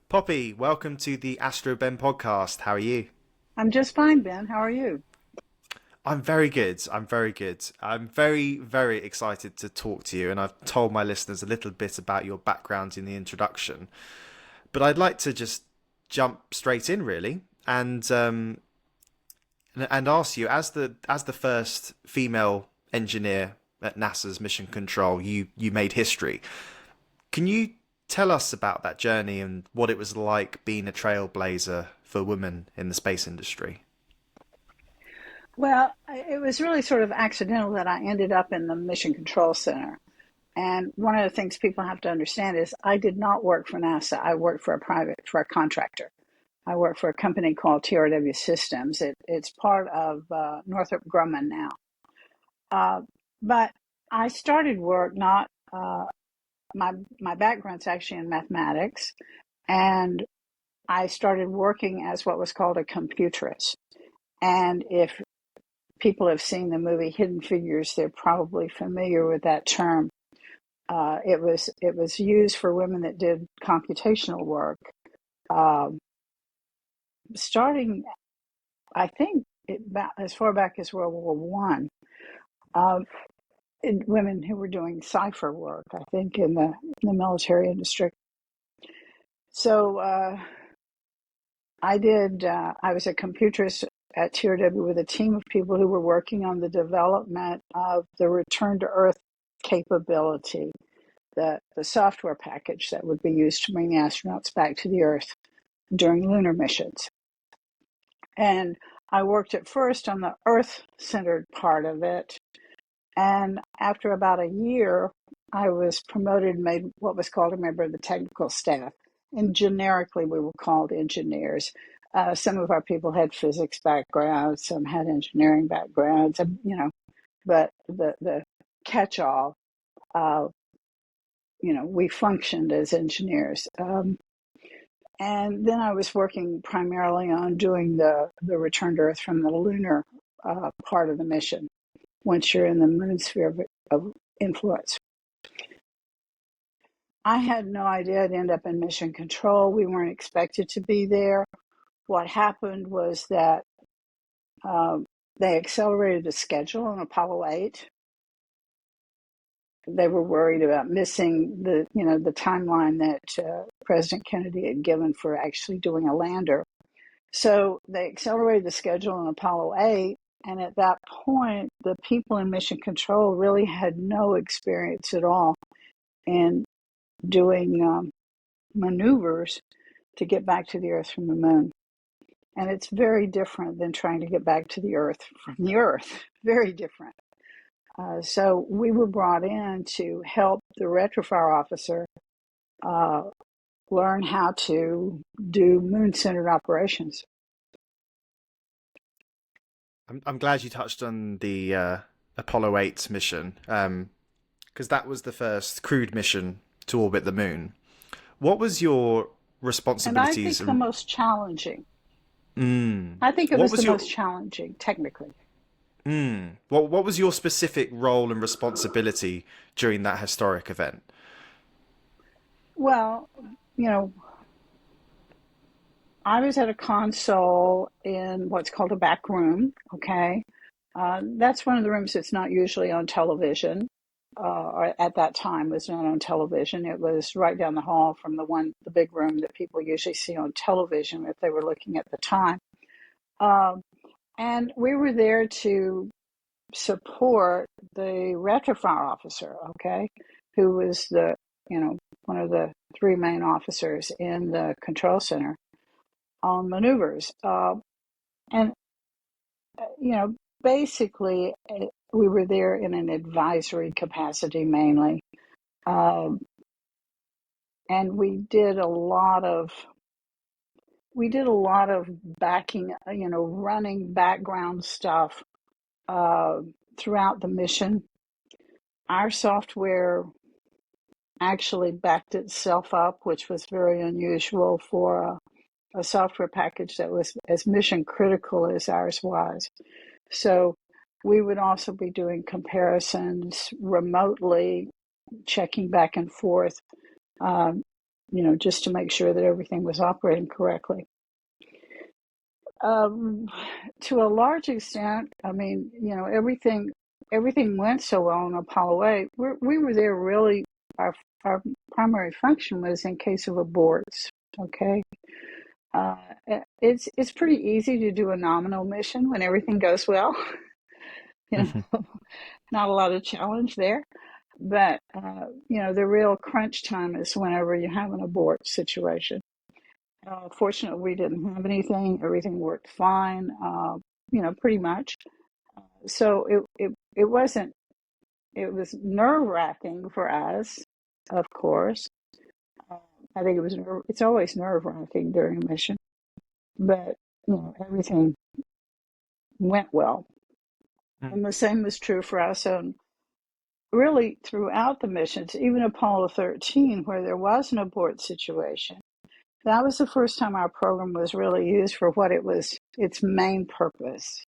Poppy, welcome to the Astroben podcast. How are you? I'm just fine, Ben. How are you? I'm very good. I'm very good. I'm very, very excited to talk to you, and I've told my listeners a little bit about your background in the introduction. But I'd like to just jump straight in, really, and ask you, as the first female engineer at NASA's Mission Control, you made history. Can you tell us about that journey and what it was like being a trailblazer for women in the space industry? Well, it was really sort of accidental that I ended up in the Mission Control Center. And one of the things people have to understand is I did not work for NASA. I worked for a contractor. I work for a company called TRW Systems. It's part of Northrop Grumman now. Uh, but I started work not my background's actually in mathematics, and I started working as what was called a computerist. And if people have seen the movie Hidden Figures, they're probably familiar with that term. It was used for women that did computational work, um, starting I think about as far back as World War One. Uh, Women who were doing cipher work, I think, in the military industry. So I did. I was a computerist at TRW with a team of people who were working on the development of the return to Earth capability, the software package that would be used to bring the astronauts back to the Earth during lunar missions. And I worked at first on the Earth centered part of it. And after about a year, I was promoted and made what was called a member of the technical staff. And generically, we were called engineers. Some of our people had physics backgrounds, some had engineering backgrounds, but the catch all, uh, we functioned as engineers. And then I was working primarily on doing the return to Earth from the lunar part of the mission once you're in the moon sphere of influence. I had no idea I'd end up in mission control. We weren't expected to be there. What happened was that um, they accelerated the schedule on Apollo 8. They were worried about missing the timeline that President Kennedy had given for actually doing a lander. So they accelerated the schedule on Apollo 8. And at that point, the people in mission control really had no experience at all in doing maneuvers to get back to the Earth from the moon. And it's very different than trying to get back to the Earth from the Earth. Very different. So we were brought in to help the retrofire officer uh, learn how to do moon-centered operations. I'm glad you touched on the Apollo 8 mission, because that was the first crewed mission to orbit the moon. What was your And I responsibilities think the and most challenging, mm, I think it what was the was your most challenging technically. what was your specific role and responsibility during that historic event? Well, you know, I was at a console in what's called a back room. Okay. That's one of the rooms that's not usually on television, or at that time was not on television. It was right down the hall from the big room that people usually see on television if they were looking at the time. Um, and we were there to support the retrofire officer, okay, who was one of the three main officers in the control center on maneuvers. And basically, we were there in an advisory capacity mainly, um, and we did a lot of backing, running background stuff uh, throughout the mission. Our software actually backed itself up, which was very unusual for a software package that was as mission critical as ours was. So we would also be doing comparisons remotely, checking back and forth. Um, just to make sure that everything was operating correctly. Um, to a large extent, I mean, everything went so well on Apollo 8. We were there really. Our primary function was in case of aborts. Okay, uh, it's pretty easy to do a nominal mission when everything goes well. you Mhm. know, Not a lot of challenge there. But the real crunch time is whenever you have an abort situation. Fortunately, we didn't have anything. Everything worked fine. Pretty much. So it wasn't. It was nerve wracking for us, of course. Uh, I think it's always nerve wracking during a mission, but everything went well. Mm. And the same was true for us on really throughout the missions, even Apollo 13, where there was an abort situation. That was the first time our program was really used for what its main purpose.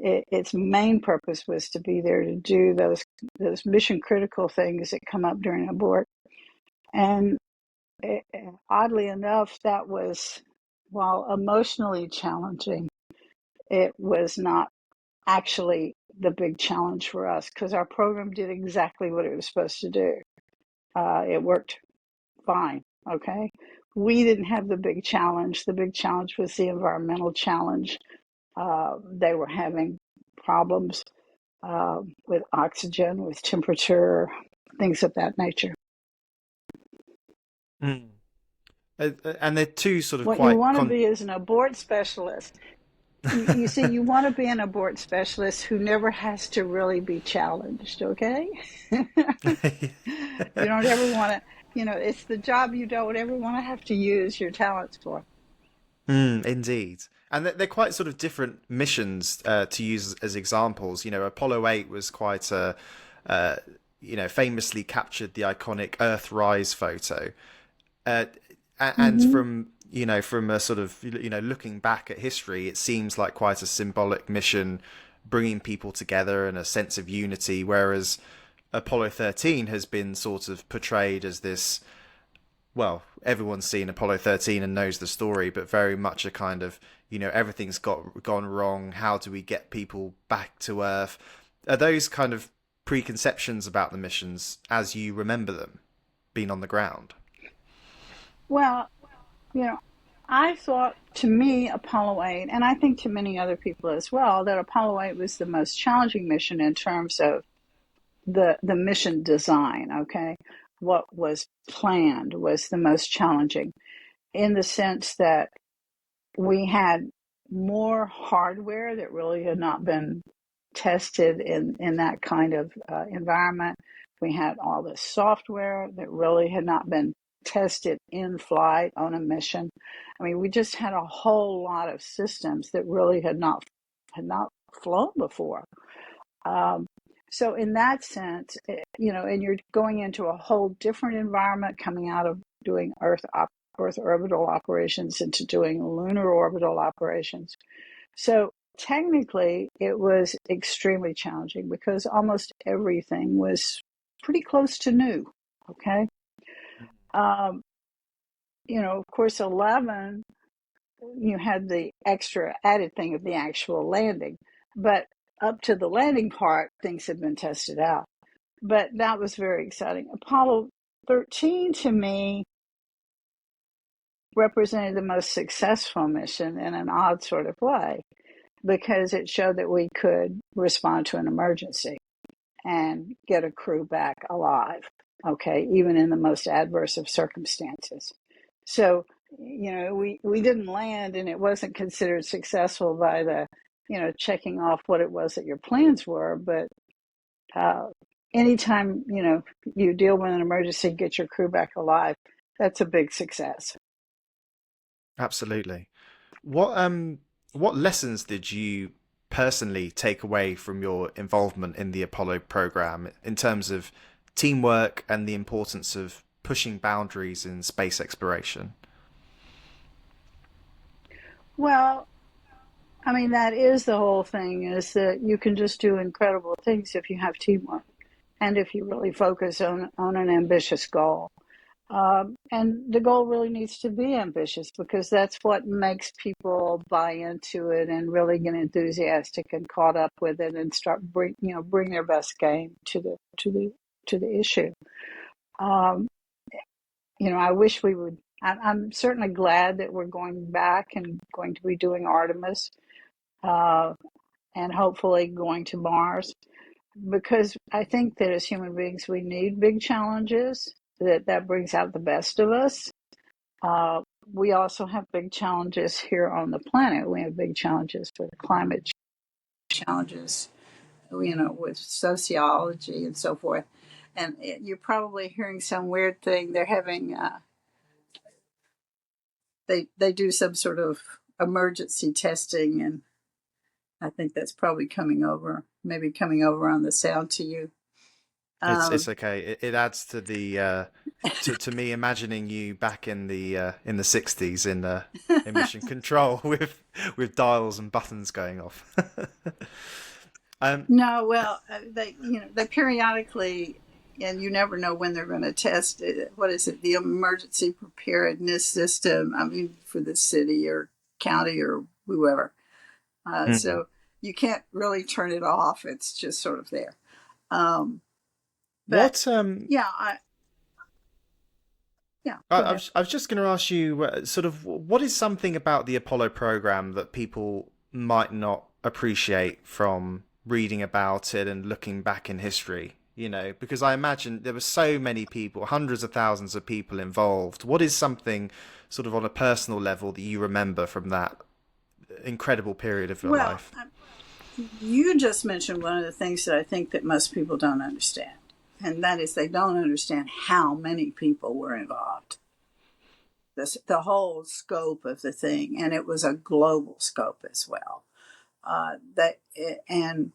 Its main purpose was to be there to do those mission critical things that come up during abort. And oddly enough, that was, while emotionally challenging, it was not actually the big challenge for us because our program did exactly what it was supposed to do. It worked fine. Okay. We didn't have the big challenge. The big challenge was the environmental challenge. They were having problems with oxygen, with temperature, things of that nature. Mm. And they're two sort of What you quite want to be is an abort specialist. You see, you want to be an abort specialist who never has to really be challenged, okay? You don't ever want to, it's the job you don't ever want to have to use your talents for. Indeed. And they're quite sort of different missions to use as examples. Apollo 8 was quite uh, famously captured the iconic Earthrise photo. Uh, and Mm-hmm. from a sort of, looking back at history, it seems like quite a symbolic mission, bringing people together and a sense of unity, whereas Apollo 13 has been sort of portrayed as this, well, everyone's seen Apollo 13 and knows the story, but very much a kind of, everything's gone wrong. How do we get people back to Earth? Are those kind of preconceptions about the missions as you remember them, being on the ground? Well, you know, I thought to me, Apollo 8, and I think to many other people as well, that Apollo 8 was the most challenging mission in terms of the mission design, okay? What was planned was the most challenging in the sense that we had more hardware that really had not been tested in that kind of environment. We had all this software that really had not been tested in flight on a mission. I mean, we just had a whole lot of systems that really had not flown before. Um, so in that sense, and you're going into a whole different environment, coming out of doing Earth orbital operations into doing lunar orbital operations. So technically, it was extremely challenging because almost everything was pretty close to new. Okay. Um, of course, 11, you had the extra added thing of the actual landing, but up to the landing part, things had been tested out. But that was very exciting. Apollo 13 to me represented the most successful mission in an odd sort of way because it showed that we could respond to an emergency and get a crew back alive, okay, even in the most adverse of circumstances. So, we didn't land and it wasn't considered successful by the, checking off what it was that your plans were, but uh, anytime, you deal with an emergency, get your crew back alive, that's a big success. Absolutely. What lessons did you personally take away from your involvement in the Apollo program in terms of teamwork and the importance of pushing boundaries in space exploration? Well, I mean, that is the whole thing, is that you can just do incredible things if you have teamwork and if you really focus on an ambitious goal. And the goal really needs to be ambitious because that's what makes people buy into it and really get enthusiastic and caught up with it and start bring their best game to the issue. Um, I wish we would. I'm certainly glad that we're going back and going to be doing Artemis, uh, and hopefully going to Mars, because I think that as human beings we need big challenges. That brings out the best of us. Uh, we also have big challenges here on the planet. We have big challenges with climate challenges, with sociology and so forth. And you're probably hearing some weird thing. They're having they do some sort of emergency testing, and I think that's probably maybe coming over on the sound to you. It's Um, okay. It adds to the to me imagining you back in the 60s in mission control with dials and buttons going off. um no, well, they periodically, and you never know when they're going to test it. What is it? The emergency preparedness system. I mean, for the city or county or whoever. mm. So you can't really turn it off. It's just sort of there. Um, but what yeah, go ahead. I was just going to ask you sort of what is something about the Apollo program that people might not appreciate from reading about it and looking back in history? Because I imagine there were so many people, hundreds of thousands of people involved. What is something sort of on a personal level that you remember from that incredible period of your Well, life? you just mentioned one of the things that I think that most people don't understand, and that is they don't understand how many people were involved. The whole scope of the thing, and it was a global scope as well. And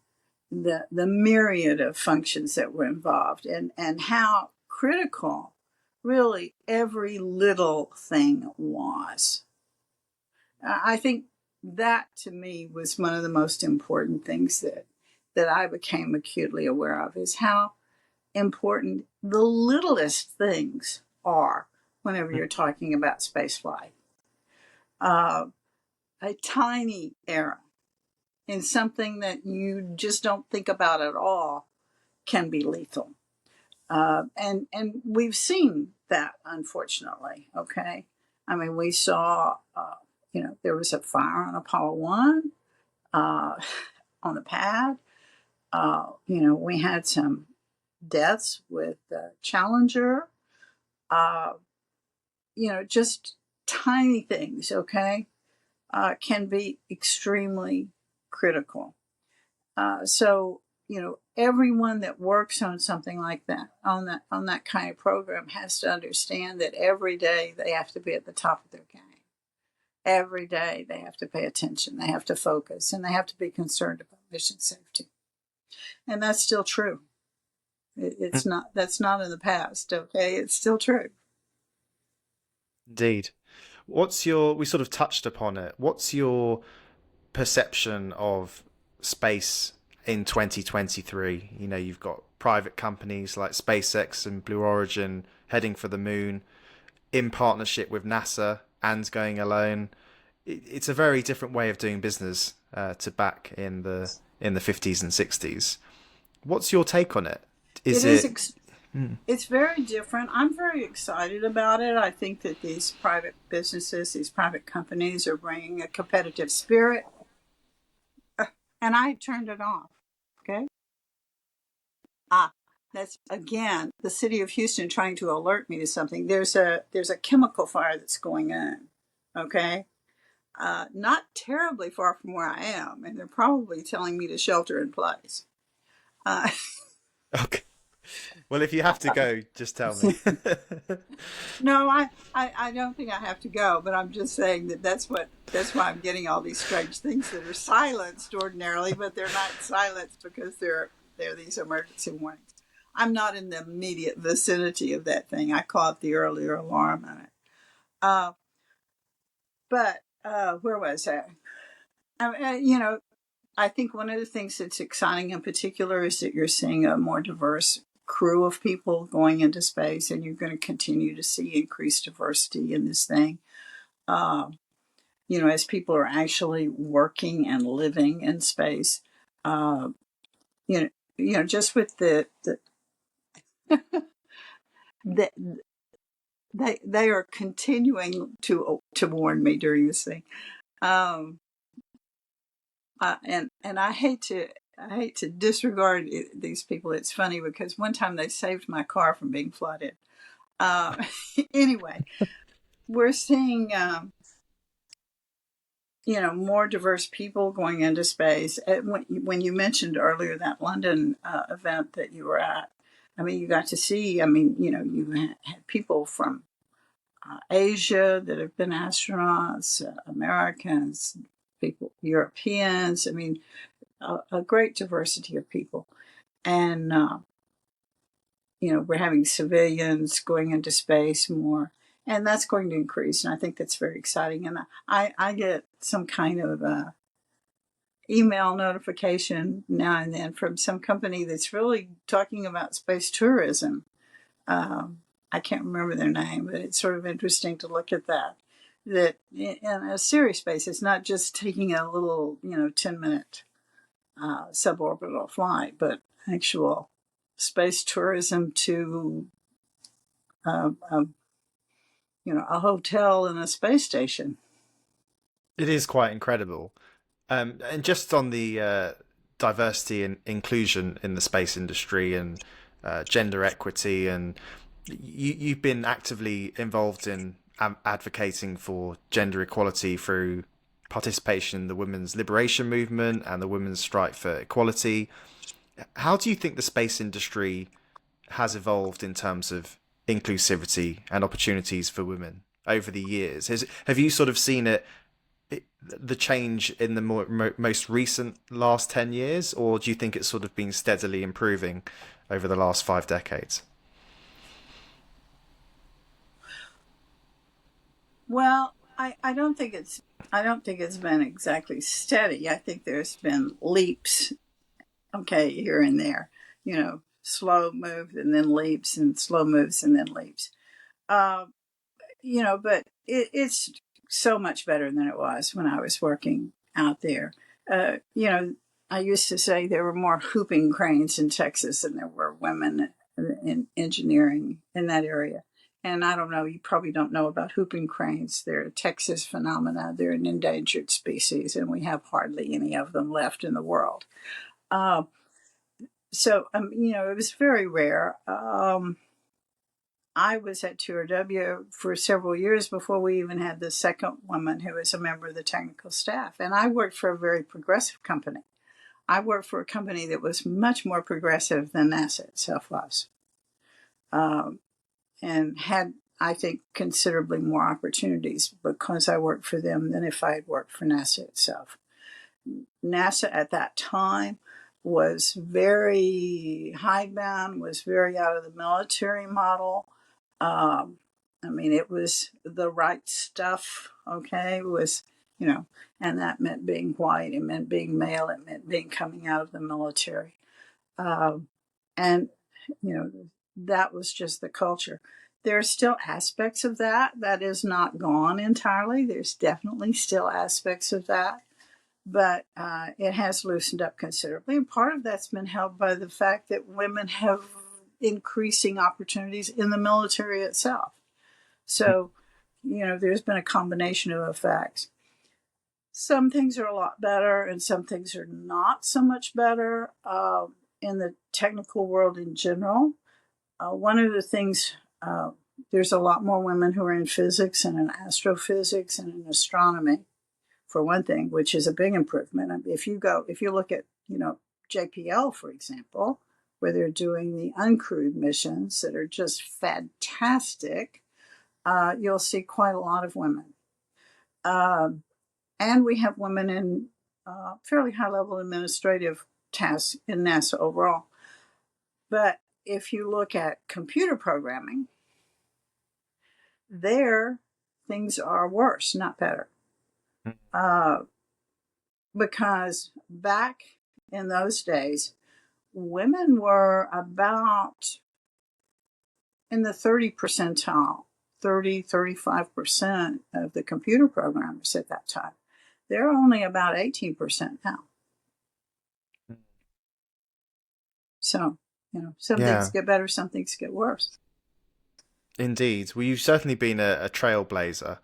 the myriad of functions that were involved, and how critical, really, every little thing was. I think that to me was one of the most important things that I became acutely aware of, is how important the littlest things are whenever you're talking about spaceflight. Uh, a tiny error in something that you just don't think about at all can be lethal. And we've seen that, unfortunately. Okay, I mean, we saw, there was a fire on Apollo 1, uh, on the pad. We had some deaths with Challenger. Uh, just tiny things. Okay, can be extremely critical. So everyone that works on something like that, on that kind of program, has to understand that every day they have to be at the top of their game. Every day they have to pay attention, they have to focus, and they have to be concerned about mission safety. And that's still true. It's not That's not in the past. Okay, it's still true. Indeed. We sort of touched upon it. What's your perception of space in 2023? You've got private companies like SpaceX and Blue Origin heading for the moon in partnership with NASA and going alone. It's a very different way of doing business to back in the 50s and 60s. What's your take on it? It Is is. it? It's very different. I'm very excited about it. I think that these private businesses, these private companies, are bringing a competitive spirit. And I turned it off. Okay. Ah, that's again the city of Houston trying to alert me to something. There's a chemical fire that's going on. Okay. Not terribly far from where I am, and they're probably telling me to shelter in place. Uh, Okay. Well, if you have to go, just tell me. no, I don't think I have to go, but I'm just saying that's why I'm getting all these strange things that are silenced ordinarily, but they're not silenced because they're these emergency warnings. I'm not in the immediate vicinity of that thing. I caught the earlier alarm on it. Uh, but where was I? I think one of the things that's exciting in particular is that you're seeing a more diverse crew of people going into space, and you're going to continue to see increased diversity in this thing. Uh, as people are actually working and living in space, uh, you know, just with the they are continuing to warn me during this thing. Um, and I hate to disregard these people. It's funny because one time they saved my car from being flooded. Uh, anyway, we're seeing more diverse people going into space. When you mentioned earlier that London event that you were at, I mean, you got to see. I mean, you had people from Asia that have been astronauts, Americans, people, Europeans. I mean, a great diversity of people. And, we're having civilians going into space more. And that's going to increase. And I think that's very exciting. And I get some kind of email notification now and then from some company that's really talking about space tourism. I can't remember their name, but it's sort of interesting to look at that. That in a serious space, it's not just taking a little, 10-minute suborbital flight, but actual space tourism to, uh, um, a hotel and a space station. It is quite incredible. And just on the diversity and inclusion in the space industry and gender equity, and you've been actively involved in advocating for gender equality through participation in the women's liberation movement and the women's strike for equality. How do you think the space industry has evolved in terms of inclusivity and opportunities for women over the years? Have you sort of seen the change in the most recent last 10 years, or do you think it's sort of been steadily improving over the last 5 decades? Well, I don't think it's been exactly steady. I think there's been leaps, okay, here and there. Slow moves and then leaps, and slow moves and then leaps. Uh, but it's so much better than it was when I was working out there. Uh, you know, I used to say there were more hooping cranes in Texas than there were women in engineering in that area. And I don't know, you probably don't know about hooping cranes. They're a Texas phenomena. They're an endangered species, and we have hardly any of them left in the world. Uh, it was very rare. I was at 2RW for several years before we even had the second woman who was a member of the technical staff. And I worked for a very progressive company. I worked for a company that was much more progressive than NASA itself was, um, and had, I think, considerably more opportunities because I worked for them than if I had worked for NASA itself. NASA at that time was very hidebound, was very out of the military model. Um, I mean, it was the right stuff, okay? It was, and that meant being white, it meant being male, it meant being coming out of the military. Um, and, you know, that was just the culture. There are still aspects of that. That is not gone entirely. There's definitely still aspects of that, but it has loosened up considerably. And part of that's been helped by the fact that women have increasing opportunities in the military itself. So, there's been a combination of effects. Some things are a lot better, and some things are not so much better in the technical world in general. One of the things, there's a lot more women who are in physics and in astrophysics and in astronomy, for one thing, which is a big improvement. If you look at, JPL, for example, where they're doing the uncrewed missions that are just fantastic, you'll see quite a lot of women. And we have women in fairly high level administrative tasks in NASA overall. But if you look at computer programming, there things are worse, not better. Uh, because back in those days, women were about in the 30 percentile, 35% of the computer programmers at that time. They're only about 18% now. So, some things Yeah, get better, some things get worse. indeed. Well, you've certainly been a trailblazer.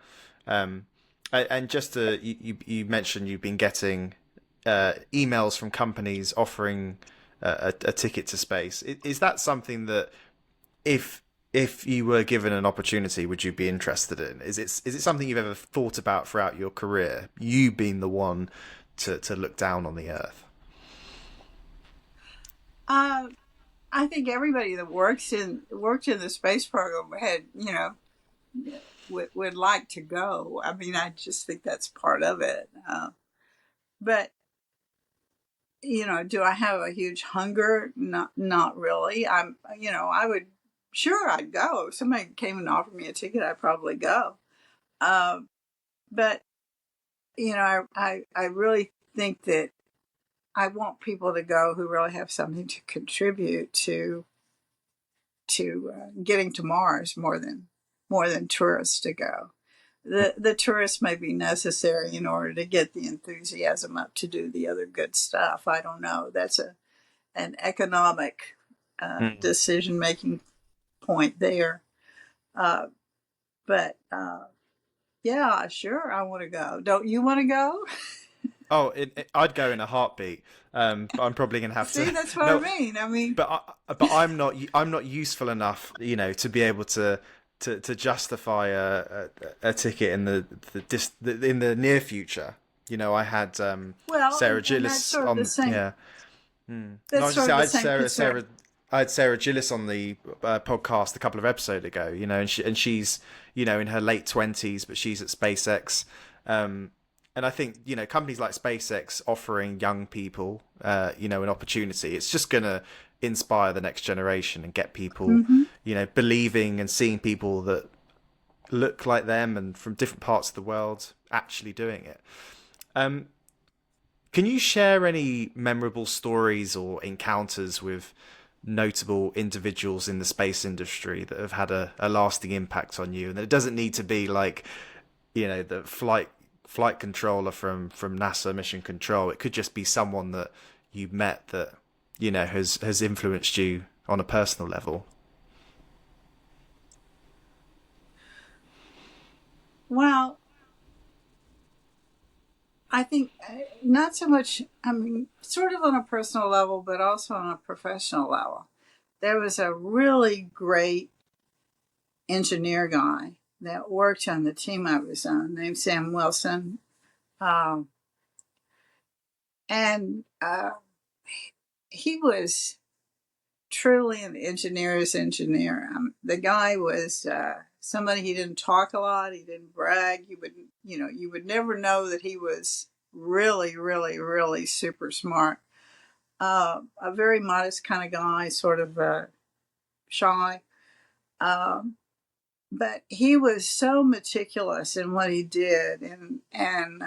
Um, and just you mentioned you've been getting emails from companies offering a ticket to space. Is that something that if if you were given an opportunity, would you be interested in? Is it something you've ever thought about throughout your career? You being the one to look down on the Earth. Uh, I think everybody that worked in the space program had, would like to go. I mean, I just think that's part of it. But do I have a huge hunger? Not really. I would, sure, I'd go. If somebody came and offered me a ticket, I'd probably go. But I really think that I want people to go who really have something to contribute to getting to Mars more than tourists to go. The tourists may be necessary in order to get the enthusiasm up to do the other good stuff. I don't know. That's an economic Mm. decision making point there. Uh, but yeah, sure, I want to go. Don't you want to go? Oh, I'd go in a heartbeat. But I'm probably gonna have See, to. that's what I No, mean. I mean, but I'm not useful enough, to be able to justify a ticket in in the near future. I had well, Sarah and that's Gillis sort of the on. same. Yeah. Mm. No, I That's was just sort saying, of the same concern. I had Sarah Gillis on the podcast a couple of episodes ago. And she's in her late 20s, but she's at SpaceX. Um, and I think companies like SpaceX offering young people an opportunity. It's just gonna inspire the next generation and get people Mm-hmm. believing and seeing people that look like them and from different parts of the world actually doing it. Um, can you share any memorable stories or encounters with notable individuals in the space industry that have had a lasting impact on you? And it doesn't need to be like, the flight controller from NASA Mission Control. It could just be someone that you met that, has influenced you on a personal level. Well, I think not so much, I mean, sort of on a personal level, but also on a professional level. There was a really great engineer guy that worked on the team I was on named Sam Wilson. Um, and he was truly an engineer's engineer. The guy was somebody, he didn't talk a lot, he didn't brag. You would never know that he was really, really, really super smart. A very modest kind of guy, sort of shy. Um, but he was so meticulous in what he did, and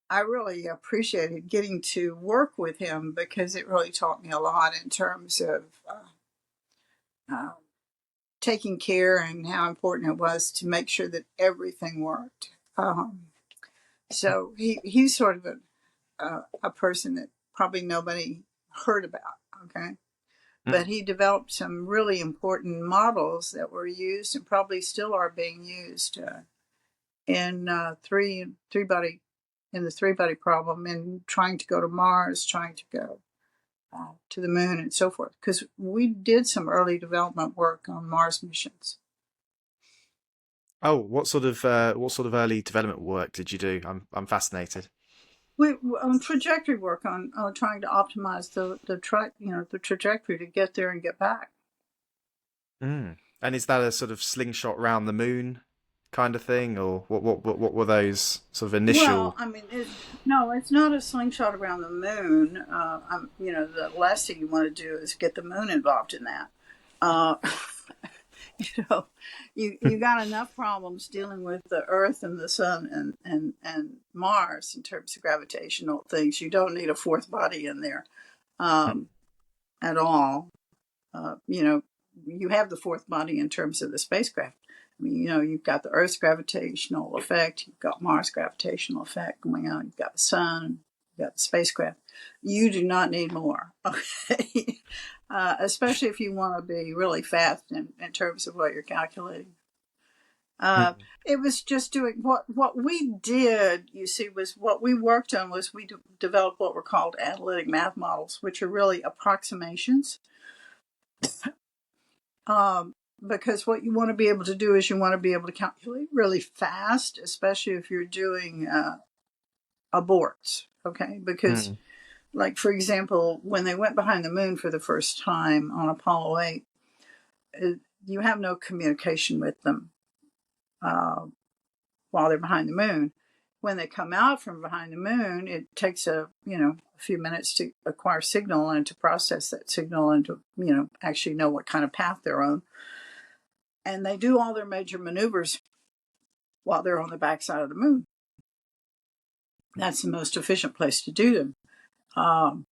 I really appreciated getting to work with him because it really taught me a lot in terms of uh, taking care and how important it was to make sure that everything worked. So he's sort of a person that probably nobody heard about. Okay. But Mm. he developed some really important models that were used and probably still are being used in three body in the three body problem, in trying to go to Mars, trying to go to the moon, and so forth. Because we did some early development work on Mars missions. Oh, what sort of early development work did you do? I'm fascinated. We on trajectory work on trying to optimize the trajectory to get there and get back. Mm. And is that a sort of slingshot round the moon kind of thing, or what were those sort of Well, initial? I mean, no, it's not a slingshot around the moon. The last thing you want to do is get the moon involved in that. Uh, you know, you got enough problems dealing with the Earth and the Sun and Mars in terms of gravitational things. You don't need a fourth body in there at all. You know, you have the fourth body in terms of the spacecraft. I mean, you've got the Earth's gravitational effect, you've got Mars' gravitational effect going on, you've got the sun, you've got the spacecraft. You do not need more, okay? Especially if you want to be really fast in terms of what you're calculating. Mm. It was just doing what we did. You see, was what we worked on was we developed what were called analytic math models, which are really approximations. Because what you want to be able to do is you want to be able to calculate really fast, especially if you're doing aborts. Okay, because Mm. like for example, when they went behind the moon for the first time on Apollo 8, you have no communication with them. While they're behind the moon. When they come out from behind the moon, it takes a few minutes to acquire signal and to process that signal and to actually know what kind of path they're on. And they do all their major maneuvers while they're on the backside of the moon. That's the most efficient place to do them.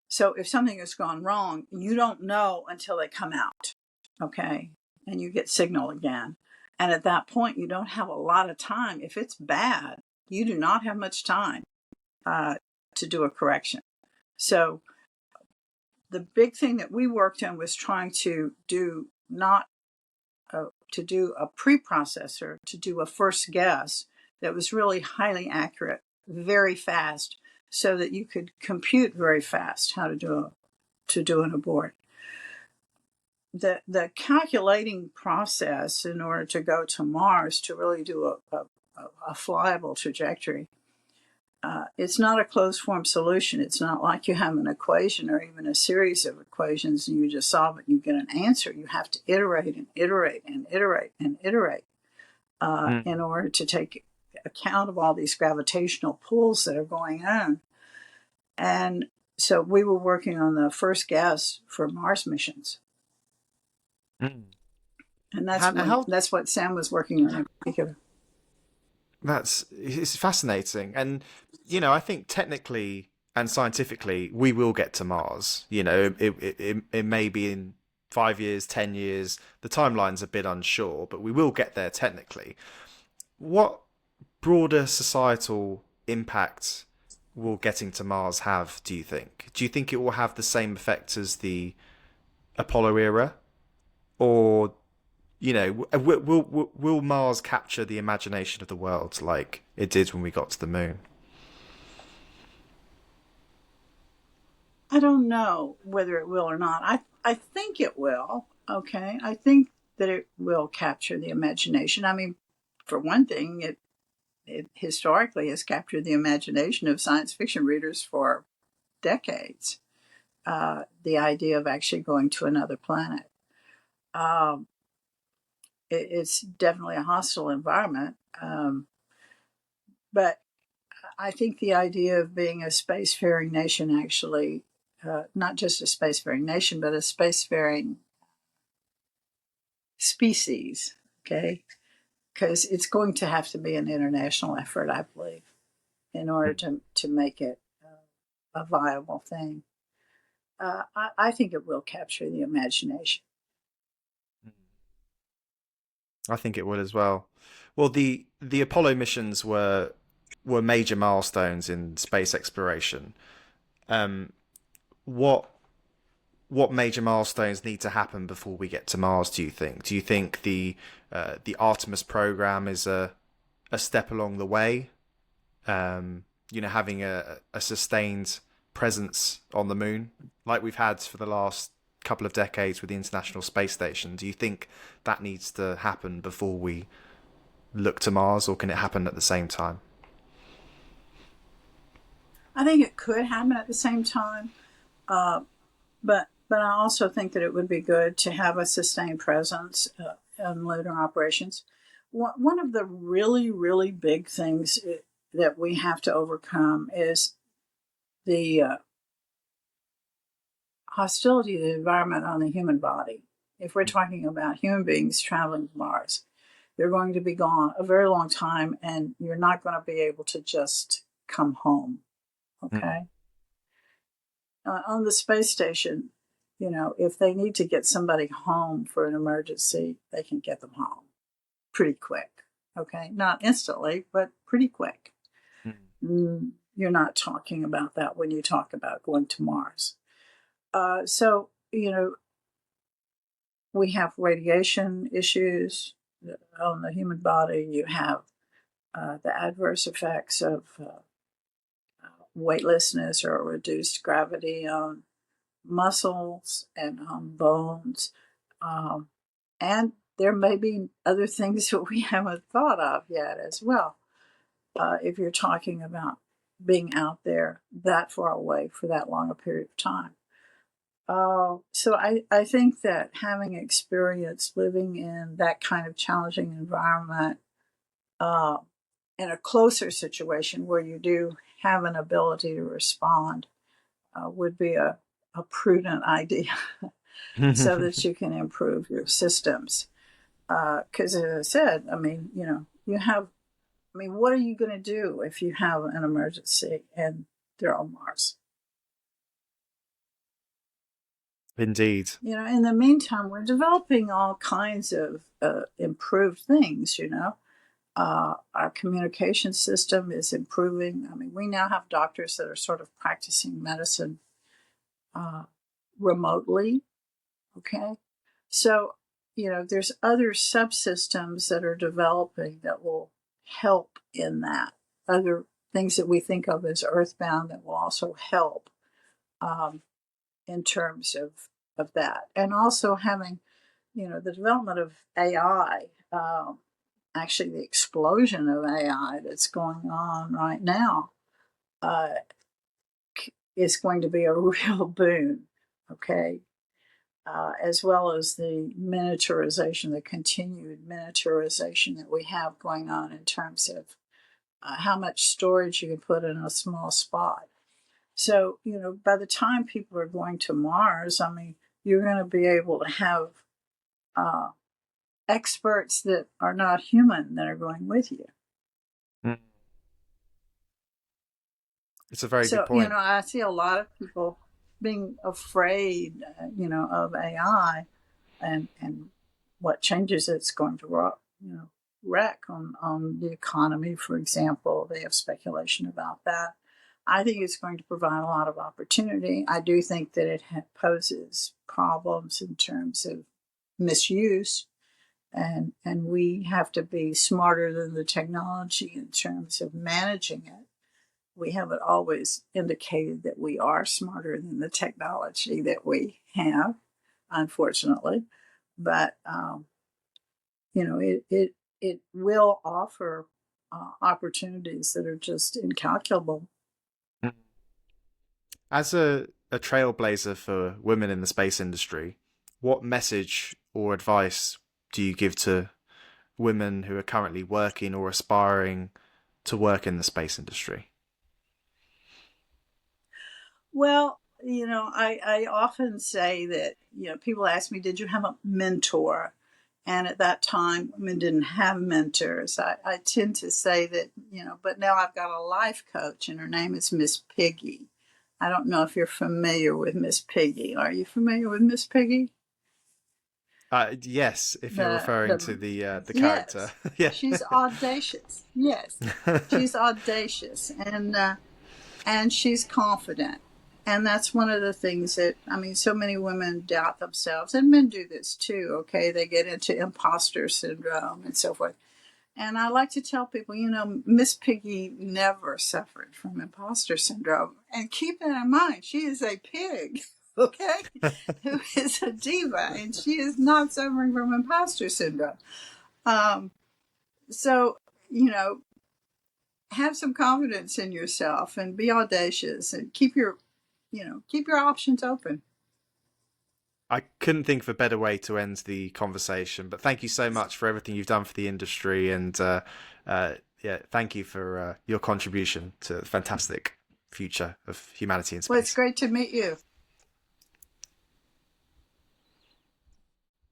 So if something has gone wrong, you don't know until they come out, okay? And you get signal again. And at that point, you don't have a lot of time. If it's bad, you do not have much time to do a correction. So the big thing that we worked on was trying to do not to do a preprocessor, to do a first guess that was really highly accurate, very fast, so that you could compute very fast how to do an abort. The calculating process in order to go to Mars to really do a flyable trajectory, it's not a closed form solution. It's not like you have an equation or even a series of equations and you just solve it and you get an answer. You have to iterate and iterate and iterate and iterate in order to take account of all these gravitational pulls that are going on. And so we were working on the first gas for Mars missions. Mm. And How that's what Sam was working on in particular. it's fascinating, and I think technically and scientifically we will get to Mars. It may be in 5 years, 10 years. The timeline's a bit unsure, but we will get there technically. What broader societal impact will getting to Mars have? Do you think? Do you think it will have the same effect as the Apollo era, or will Mars capture the imagination of the world like it did when we got to the moon? I don't know whether it will or not. I think it will. Okay. I think that it will capture the imagination. I mean, for one thing, it historically has captured the imagination of science fiction readers for decades. The idea of actually going to another planet. Um, it's definitely a hostile environment. But I think the idea of being a spacefaring nation actually, not just a spacefaring nation, but a spacefaring species, okay? Because it's going to have to be an international effort, I believe, in order to make it a viable thing. I think it will capture the imagination. I think it would as well. Well, the Apollo missions were major milestones in space exploration. Um, what what major milestones need to happen before we get to Mars? Do you think? Do you think the Artemis program is a step along the way? Having a sustained presence on the moon, like we've had for the last couple of decades with the International Space Station. Do you think that needs to happen before we look to Mars, or can it happen at the same time? I think it could happen at the same time, but I also think that it would be good to have a sustained presence in lunar operations. One of the really, really big things that we have to overcome is the hostility of the environment on the human body. If we're talking about human beings traveling to Mars, they're going to be gone a very long time, and you're not going to be able to just come home. Mm. Okay. On the space station, If they need to get somebody home for an emergency, they can get them home pretty quick. Okay, not instantly, but pretty quick. You're not talking about that when you talk about going to Mars. So, we have radiation issues on the human body. You have the adverse effects of weightlessness or reduced gravity on muscles and on bones. And there may be other things that we haven't thought of yet as well. If you're talking about being out there that far away for that long a period of time. So I think that having experience living in that kind of challenging environment, in a closer situation where you do have an ability to respond, would be a prudent idea so that you can improve your systems. Because as I said, what are you going to do if you have an emergency and they're on Mars? Indeed. In the meantime, we're developing all kinds of improved things, Our communication system is improving. We now have doctors that are sort of practicing medicine remotely, okay? So, there's other subsystems that are developing that will help in that. Other things that we think of as earthbound that will also help in terms of that. And also having, the development of AI, actually the explosion of AI that's going on right now is going to be a real boon, okay? As well as the miniaturization, the continued miniaturization that we have going on in terms of how much storage you can put in a small spot. So, by the time people are going to Mars, you're going to be able to have experts that are not human that are going with you. It's a very good point. I see a lot of people being afraid, of AI and what changes it's going to wreck on the economy, for example. They have speculation about that. I think it's going to provide a lot of opportunity. I do think that it poses problems in terms of misuse, and we have to be smarter than the technology in terms of managing it. We haven't always indicated that we are smarter than the technology that we have, unfortunately. But it will offer opportunities that are just incalculable. As a trailblazer for women in the space industry, what message or advice do you give to women who are currently working or aspiring to work in the space industry? Well, I often say that, people ask me, did you have a mentor? And at that time, women didn't have mentors. I tend to say that, but now I've got a life coach, and her name is Miss Piggy. I don't know if you're familiar with Miss Piggy. Are you familiar with Miss Piggy? Yes, if you're referring to the character. Yes, Yeah. she's audacious. Yes, she's audacious, and she's confident. And that's one of the things that, so many women doubt themselves, and men do this too, okay? They get into imposter syndrome and so forth. And I like to tell people, Miss Piggy never suffered from imposter syndrome. And keep that in mind, she is a pig, okay, who is a diva, and she is not suffering from imposter syndrome. So, have some confidence in yourself and be audacious and keep your options open. I couldn't think of a better way to end the conversation, but thank you so much for everything you've done for the industry, and thank you for your contribution to the fantastic future of humanity in space. Well, it's great to meet you.